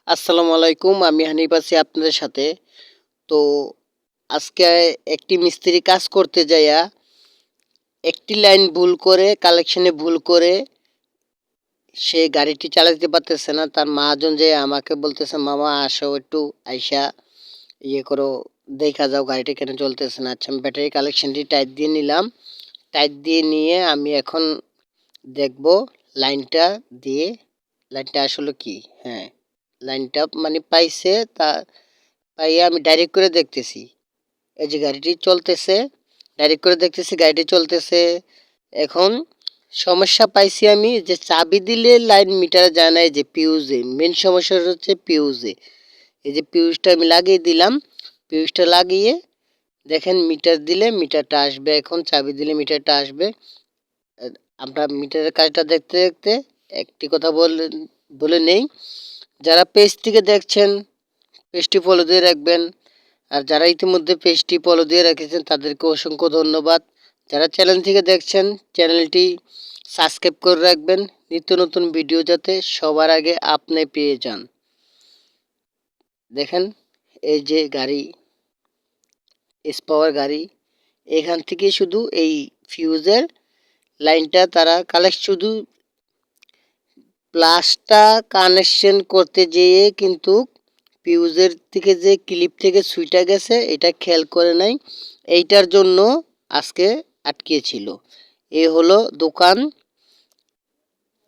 আসসালামু আলাইকুম। আমি হানিফ আছি আপনাদের সাথে। তো আজকে একটি মিস্ত্রি কাজ করতে যাইয়া একটি লাইন ভুল করে কালেকশনে ভুল করে সে গাড়িটি চালাতে পারতেছে না। তার মহাজন যেয়ে আমাকে বলতেছে, "মামা আসো একটু আইসা ইয়ে করো, দেইখা যাও গাড়িটা কেন চলতেছে না।" আচ্ছা আমি ব্যাটারি কালেকশনটি টাইট দিয়ে নিলাম। টাইট দিয়ে নিয়ে আমি এখন দেখব লাইনটা দিয়ে লাইনটা আসলে কি? হ্যাঁ, লাইনটা মানে পাইছে তা পাইয়া আমি ডাইরেক্ট করে দেখতেছি। এই যে গাড়িটি চলতেছে, ডাইরেক্ট করে দেখতেছি গাড়িটি চলতেছে। এখন সমস্যা পাইছি আমি যে চাবি দিলে লাইন মিটারে যায় না, এই যে ফিউজে। মেইন সমস্যা হচ্ছে ফিউজে। এই যে ফিউজটা আমি লাগিয়ে দিলাম। ফিউজটা লাগিয়ে দেখেন মিটার দিলে মিটারটা আসবে, এখন চাবি দিলে মিটারটা আসবে। আমরা মিটারের কাজটা দেখতে দেখতে একটি কথা বলে নেই। যারা পেজ থেকে দেখছেন পেজটি ফলো দিয়ে রাখবেন। আর যারা ইতিমধ্যে পেজটি ফলো দিয়ে রেখেছেন তাদেরকে অসংখ্য ধন্যবাদ। যারা চ্যানেল থেকে দেখছেন চ্যানেলটি সাবস্ক্রাইব করে রাখবেন, নিত্য নতুন ভিডিও যাতে সবার আগে আপনি পেয়ে যান। দেখেন এই যে গাড়ি, পাওয়ার গাড়ি, এখান থেকে শুধু এই ফিউজের লাইনটা তারা শুধু প্লাসটা কানেকশন করতে যেয়ে কিন্তু ফিউজের থেকে যে ক্লিপ থেকে সুইচটা গেছে এটা খেয়াল করে নাই। এইটার জন্য আজকে আটকিয়েছিল। এ হলো দোকান,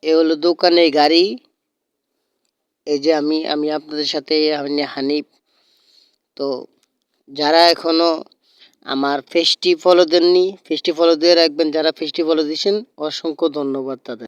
এ হলো দোকানে গাড়ি। এই যে আমি আপনাদের সাথে হানিফ। তো যারা এখনো আমার পেজটি ফলো দেননি পেজটি ফলো দিয়ে রাখবেন। যারা পেজটি ফলো দিয়েছেন অসংখ্য ধন্যবাদ তাদের।